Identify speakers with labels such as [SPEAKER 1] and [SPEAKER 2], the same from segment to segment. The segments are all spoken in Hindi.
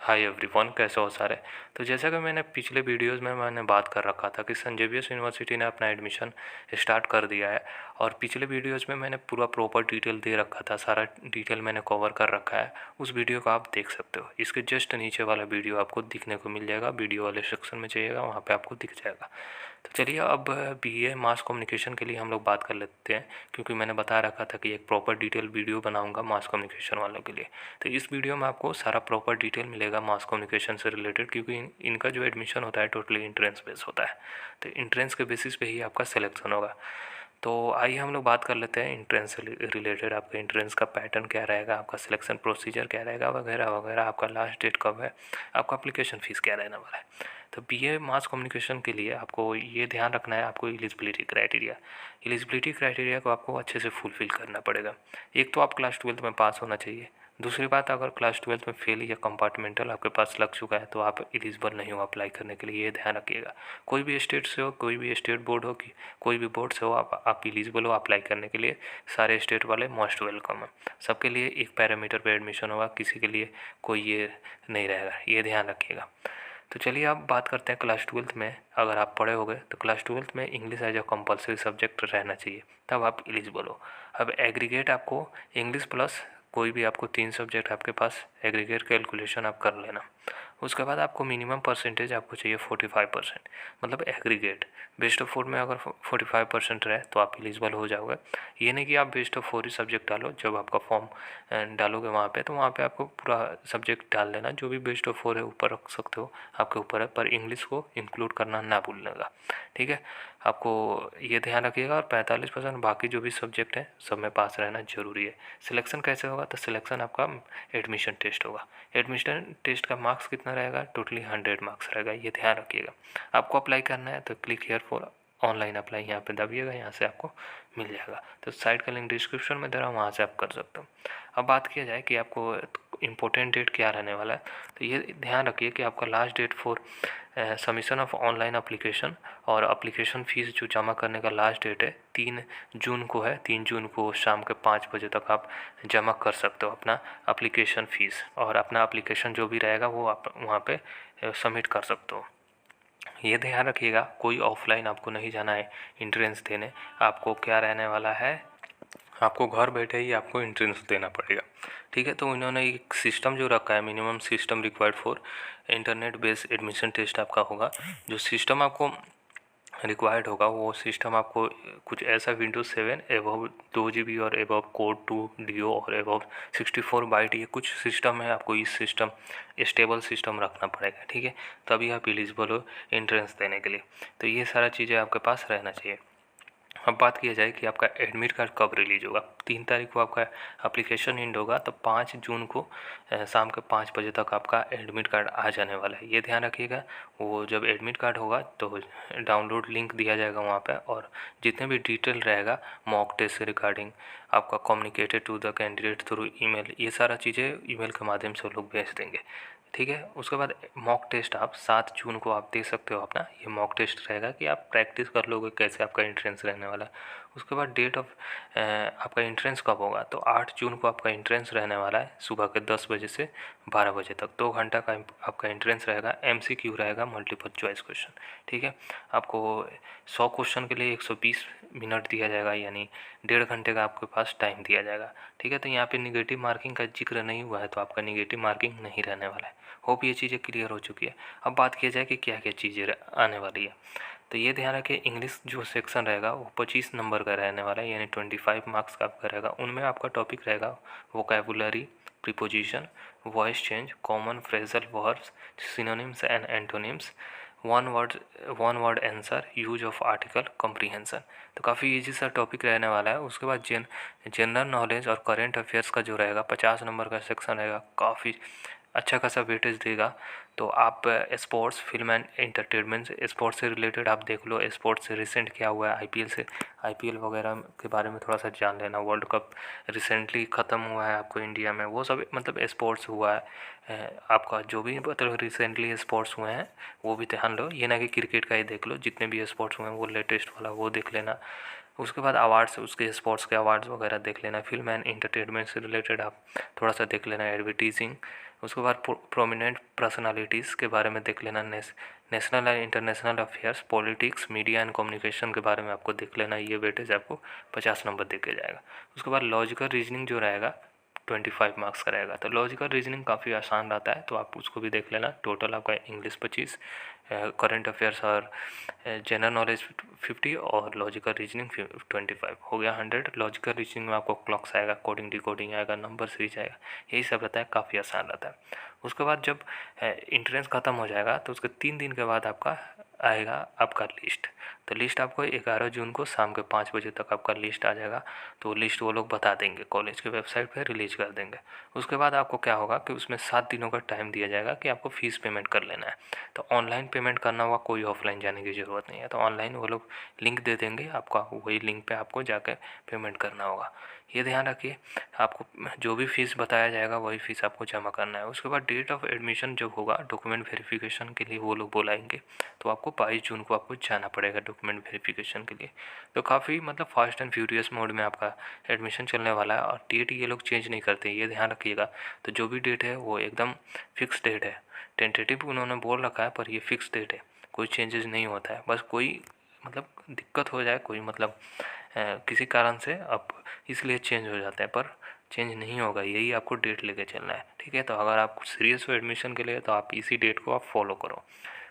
[SPEAKER 1] हाय एवरीवन, कैसे हो सारे। तो जैसा कि मैंने पिछले वीडियोस में मैंने बात कर रखा था कि सेंट जेवियर्स यूनिवर्सिटी ने अपना एडमिशन स्टार्ट कर दिया है। और पिछले वीडियोस में मैंने पूरा प्रॉपर डिटेल दे रखा था, सारा डिटेल मैंने कवर कर रखा है। उस वीडियो को आप देख सकते हो। इसके जस्ट नीचे वाला वीडियो आपको दिखने को मिल जाएगा, वीडियो वाले सेक्शन में जाइएगा, वहाँ पर आपको दिख जाएगा। तो चलिए अब बीए मास कम्युनिकेशन के लिए हम लोग बात कर लेते हैं, क्योंकि मैंने बता रखा था कि एक प्रॉपर डिटेल वीडियो बनाऊंगा मास कम्युनिकेशन वालों के लिए। तो इस वीडियो में आपको सारा प्रॉपर डिटेल मिलेगा मास कम्युनिकेशन से रिलेटेड, क्योंकि इनका जो एडमिशन होता है टोटली इंट्रेंस बेस होता है। तो इंट्रेंस के बेसिस पे ही आपका सिलेक्शन होगा। तो आइए हम लोग बात कर लेते हैं इंट्रेंस से रिलेटेड। आपका इंट्रेंस का पैटर्न क्या रहेगा, आपका सिलेक्शन प्रोसीजर क्या रहेगा, वगैरह वगैरह। आपका लास्ट डेट कब है, आपका एप्लीकेशन फ़ीस क्या रहने वाला है। तो बीए मास कम्युनिकेशन के लिए आपको ये ध्यान रखना है, आपको एलिजिबिलिटी क्राइटेरिया को आपको अच्छे से फुलफ़िल करना पड़ेगा। एक तो आप क्लास 12 में पास होना चाहिए। दूसरी बात, अगर क्लास 12 में फेल या कंपार्टमेंटल आपके पास लग चुका है तो आप एलिजिबल नहीं हो अप्लाई करने के लिए, ये ध्यान रखिएगा। कोई भी स्टेट से हो, कोई भी स्टेट बोर्ड हो, कि कोई भी बोर्ड से हो, आप एलिजिबल हो अप्लाई करने के लिए। सारे स्टेट वाले मोस्ट वेलकम है। सबके लिए एक पैरामीटर पे एडमिशन होगा, किसी के लिए कोई ये नहीं रहेगा, ये ध्यान रखिएगा। तो चलिए अब बात करते हैं क्लास 12 में अगर आप पढ़े होंगे तो क्लास 12 में English as a compulsory subject रहना चाहिए, तब आप एलिजिबल हो। अब एग्रीगेट आपको इंग्लिश प्लस कोई भी आपको 3 सब्जेक्ट आपके पास एग्रीगेट कैलकुलेशन आप कर लेना। उसके बाद आपको मिनिमम परसेंटेज आपको चाहिए 45%, मतलब एग्रीगेट। बेस्ट ऑफ 4 में अगर 45% रहे तो आप एलिजिबल हो जाओगे। ये नहीं कि आप बेस्ट ऑफ 4 ही सब्जेक्ट डालो। जब आपका फॉर्म डालोगे वहाँ पे, तो वहाँ पे आपको पूरा सब्जेक्ट डाल देना। जो भी बेस्ट ऑफ 4 है ऊपर रख सकते हो, आपके ऊपर है, पर इंग्लिश को इंक्लूड करना ना भूलने। ठीक है, आपको ये ध्यान रखिएगा। और 45% बाकी जो भी सब्जेक्ट हैं सब में पास रहना जरूरी है। सिलेक्शन कैसे होगा, तो सिलेक्शन आपका एडमिशन टेस्ट होगा। एडमिशन टेस्ट का मार्क्स कितना रहेगा, टोटली 100 मार्क्स रहेगा, ये ध्यान रखिएगा। आपको अप्लाई करना है तो click here for online apply, यहाँ पे दबिएगा, यहाँ से आपको मिल जाएगा। तो साइट का लिंक डिस्क्रिप्शन में दे रहा हूँ, वहाँ से आप कर सकते हो। अब बात किया जाए कि आपको इम्पोर्टेंट डेट क्या रहने वाला है, तो ये ध्यान रखिए कि आपका last date for submission of online application और अप्लीकेशन फ़ीस जो जमा करने का लास्ट डेट है 3 जून को है। 3 जून को शाम के 5 बजे तक आप जमा कर सकते हो अपना अप्लीकेशन फ़ीस, और अपना अप्लीकेशन जो भी रहेगा वो आप वहाँ पे सबमिट कर सकते हो। ये ध्यान रखिएगा, कोई ऑफलाइन आपको नहीं जाना है इंट्रेंस देने। आपको क्या रहने वाला है, आपको घर बैठे ही आपको इंट्रेंस देना पड़ेगा। ठीक है, तो उन्होंने एक सिस्टम जो रखा है, minimum system required for internet based admission test आपका होगा। जो सिस्टम आपको रिक्वायर्ड होगा वो सिस्टम आपको कुछ ऐसा विंडोज 7 एबव 2 GB और एबव कोड 2 DO और एबव 64 बाइट, ये कुछ सिस्टम है। आपको इस सिस्टम स्टेबल सिस्टम रखना पड़ेगा। ठीक है, तभी आप एलिजिबल हो एंट्रेंस देने के लिए। तो ये सारा चीज़ें आपके पास रहना चाहिए। अब बात किया जाए कि आपका एडमिट कार्ड कब रिलीज होगा। 3 तारीख को आपका एप्लीकेशन एंड होगा, तो 5 जून को शाम के 5 बजे तक आपका एडमिट कार्ड आ जाने वाला है, ये ध्यान रखिएगा। वो जब एडमिट कार्ड होगा तो डाउनलोड लिंक दिया जाएगा वहाँ पे, और जितने भी डिटेल रहेगा मॉक टेस्ट से रिगार्डिंग, आपका communicated to the candidate through email, ये सारा चीज़ें ईमेल के माध्यम से लोग भेज देंगे। ठीक है, उसके बाद मॉक टेस्ट आप 7 जून को आप दे सकते हो अपना। ये मॉक टेस्ट रहेगा कि आप प्रैक्टिस कर लोगे कैसे आपका एंट्रेंस रहने वाला है। उसके बाद डेट ऑफ आपका एंट्रेंस कब होगा, तो 8 जून को आपका एंट्रेंस रहने वाला है, सुबह के 10 बजे से 12 बजे तक। 2 घंटा का आपका एंट्रेंस रहेगा। MCQ रहेगा, मल्टीपल चॉइस क्वेश्चन। ठीक है, आपको 100 क्वेश्चन के लिए 120 मिनट दिया जाएगा, यानी 1.5 घंटे का आपके पास टाइम दिया जाएगा। ठीक है, तो यहाँ पे निगेटिव मार्किंग का जिक्र नहीं हुआ है, तो आपका निगेटिव मार्किंग नहीं रहने वाला है। होप ये चीज़ें क्लियर हो चुकी है। अब बात किया जाए कि क्या क्या चीज़ें आने वाली है, तो ये ध्यान रखें इंग्लिश जो सेक्शन रहेगा वो 25 नंबर का रहने वाला है, यानी 25 मार्क्स का आपका रहेगा। उनमें आपका टॉपिक रहेगा vocabulary, preposition, voice change, common phrasal verbs, synonyms and antonyms, one word answer, use of article, comprehension. तो काफ़ी इजी सा टॉपिक रहने वाला है। उसके बाद जनरल नॉलेज और करेंट अफेयर्स का जो रहेगा 50 नंबर का सेक्शन रहेगा, काफ़ी अच्छा खासा वेटेज देगा। तो आप sports, film and entertainment, sports से रिलेटेड आप देख लो, स्पोर्ट्स से रिसेंट क्या हुआ है, IPL वगैरह के बारे में थोड़ा सा जान लेना। वर्ल्ड कप रिसेंटली ख़त्म हुआ है आपको इंडिया में, वो सब मतलब स्पोर्ट्स हुआ है। आपका जो भी मतलब रिसेंटली स्पोर्ट्स हुए हैं वो भी ध्यान लो, ये ना कि क्रिकेट का ही देख लो। जितने भी स्पोर्ट्स हुए हैं वो लेटेस्ट वाला वो देख लेना। उसके बाद अवार्ड्स, उसके स्पोर्ट्स के अवार्ड्स वगैरह देख लेना। फिल्म एंड इंटरटेनमेंट से रिलेटेड आप थोड़ा सा देख लेना, एडवर्टीजिंग। उसके बाद प्रोमिनेंट पर्सनालिटीज़ के बारे में देख लेना, national and international affairs, politics, media and communication के बारे में आपको देख लेना। ये वेटेज आपको 50 नंबर दे के जाएगा। उसके बाद लॉजिकल रीजनिंग जो रहेगा 25 मार्क्स का रहेगा। तो लॉजिकल रीजनिंग काफ़ी आसान रहता है, तो आप उसको भी देख लेना। टोटल आपका इंग्लिश 25, करंट अफेयर्स और जनरल नॉलेज 50 और लॉजिकल रीजनिंग 25 हो गया 100। लॉजिकल रीजनिंग में आपको क्लॉक्स आएगा, कोडिंग डिकोडिंग आएगा, नंबर सीरीज आएगा, यही सब रहता है, काफ़ी आसान रहता है। उसके बाद जब इंट्रेंस ख़त्म हो जाएगा तो उसके 3 दिन के बाद आपका आएगा आपका लिस्ट। तो लिस्ट आपको 11 जून को शाम के 5 बजे तक आपका लिस्ट आ जाएगा। तो लिस्ट वो लोग बता देंगे, कॉलेज के वेबसाइट पे रिलीज कर देंगे। उसके बाद आपको क्या होगा कि उसमें 7 दिनों का टाइम दिया जाएगा कि आपको फ़ीस पेमेंट कर लेना है। तो ऑनलाइन पेमेंट करना होगा, कोई ऑफलाइन जाने की ज़रूरत नहीं है। तो ऑनलाइन वो लोग लिंक दे देंगे आपका, वही लिंक पे आपको जाकर पेमेंट करना होगा। ये ध्यान रखिए, आपको जो भी फ़ीस बताया जाएगा वही फ़ीस आपको जमा करना है। उसके बाद डेट ऑफ एडमिशन जब होगा डॉक्यूमेंट वेरिफिकेशन के लिए वो लोग बुलाएंगे, तो आपको 22 जून को आपको जाना पड़ेगा डॉक्यूमेंट वेरिफिकेशन के लिए। तो काफ़ी मतलब फास्ट एंड फ्यूरियस मोड में आपका एडमिशन चलने वाला है, और डेट ये लोग चेंज नहीं करते, ये ध्यान रखिएगा। तो जो भी डेट है वो एकदम फिक्स डेट है, टेंटेटिव उन्होंने बोल रखा है, पर ये फिक्स डेट है, कोई चेंजेस नहीं होता है। बस कोई मतलब दिक्कत हो जाए, कोई मतलब किसी कारण से अब इसलिए चेंज हो जाता है, पर चेंज नहीं होगा, यही आपको डेट लेके चलना है, ठीक है। तो अगर आप सीरियस हो एडमिशन के लिए तो आप इसी डेट को आप फॉलो करो।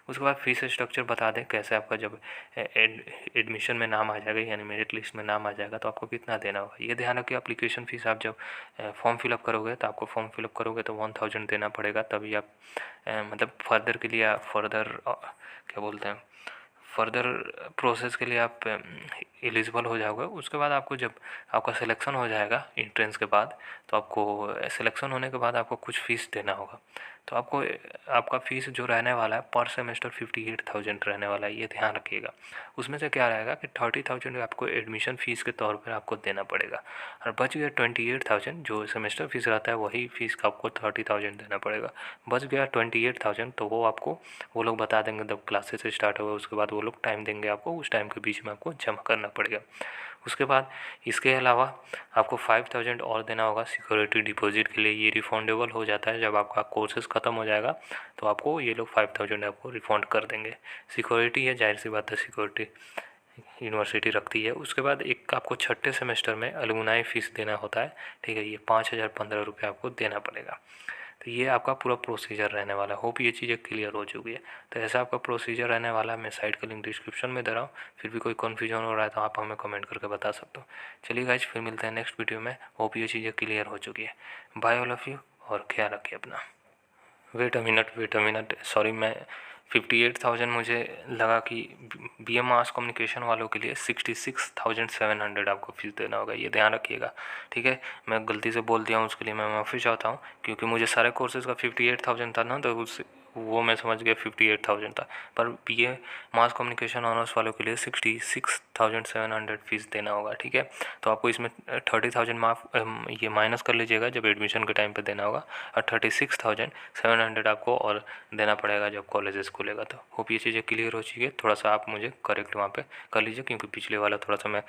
[SPEAKER 1] उसके बाद फीस स्ट्रक्चर बता दें कैसे आपका जब एडमिशन में नाम आ जाएगा, यानी मेरिट लिस्ट में नाम आ जाएगा, तो आपको कितना देना होगा। ये ध्यान रखिए, एप्लीकेशन फ़ीस आप जब फॉर्म फिलअप करोगे तो आपको फॉर्म फिलअप करोगे तो 1000 देना पड़ेगा, तभी आप मतलब फर्दर के लिए फर्दर क्या बोलते हैं, फर्दर प्रोसेस के लिए आप एलिजिबल हो जाओगे। उसके बाद आपको जब आपका सिलेक्शन हो जाएगा इंट्रेंस के बाद, तो आपको सिलेक्शन होने के बाद आपको कुछ फ़ीस देना होगा। तो आपको आपका फ़ीस जो रहने वाला है पर सेमेस्टर 58,000 रहने वाला है, ये ध्यान रखिएगा। उसमें से क्या रहेगा कि 30,000 आपको एडमिशन फ़ीस के तौर पर आपको देना पड़ेगा, और बच गया 28,000 जो सेमेस्टर फ़ीस रहता है, वही फ़ीस का आपको 30,000 देना पड़ेगा। बच गया 28,000, तो वो आपको वो लोग बता देंगे जब क्लासेस स्टार्ट होगा, उसके बाद वो लोग टाइम देंगे आपको, उस टाइम के बीच में आपको जमा करना पड़ेगा। उसके बाद इसके अलावा आपको 5,000 और देना होगा सिक्योरिटी डिपॉजिट के लिए। ये रिफंडेबल हो जाता है जब आपका कोर्सेज ख़त्म हो जाएगा, तो आपको ये लोग 5,000 आपको रिफंड कर देंगे। सिक्योरिटी है, जाहिर सी बात है, सिक्योरिटी यूनिवर्सिटी रखती है। उसके बाद एक आपको छठे सेमेस्टर में अलुमनाई फ़ीस देना होता है, ठीक है, ये 5,015 रुपये आपको देना पड़ेगा। तो ये आपका पूरा प्रोसीजर रहने वाला है। होप ये चीज़ें क्लियर हो चुकी है। तो ऐसा आपका प्रोसीजर रहने वाला है। मैं साइट का लिंक डिस्क्रिप्शन में दे रहा हूँ, फिर भी कोई कन्फ्यूजन हो रहा है तो आप हमें कमेंट करके बता सकते हो। चलिए गाइज, फिर मिलते हैं नेक्स्ट वीडियो में। होप ये चीज़ें क्लियर हो चुकी है। बाय ऑल ऑफ़ यू, और ख्याल रखिए अपना। वेट अ मिनट, सॉरी, मैं 58,000 मुझे लगा कि BA मास कम्युनिकेशन वालों के लिए 66,700 आपको फीस देना होगा, ये ध्यान रखिएगा, ठीक है। मैं गलती से बोल दिया हूँ, उसके लिए मैं माफ़ी चाहता हूँ, क्योंकि मुझे सारे कोर्सेज़ का 58,000 था ना, तो उससे वो मैं समझ गया 58,000 था, पर BA मास कम्युनिकेशन ऑनर्स वालों के लिए 66,700 फीस देना होगा, ठीक है। तो आपको इसमें 30,000 ये माइनस कर लीजिएगा जब एडमिशन के टाइम पे देना होगा, और 36,700 आपको और देना पड़ेगा जब कॉलेजेस खुलेगा। तो होप ये चीज़ें क्लियर हो चुकी है। थोड़ा सा आप मुझे करेक्ट वहाँ पे कर लीजिए, क्योंकि पिछले वाला थोड़ा सा मैं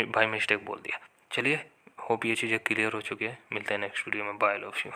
[SPEAKER 1] बाय मिस्टेक बोल दिया। चलिए, होप ये चीज़ें क्लियर हो चुकी है। मिलते हैं नेक्स्ट वीडियो में। Bye, love you.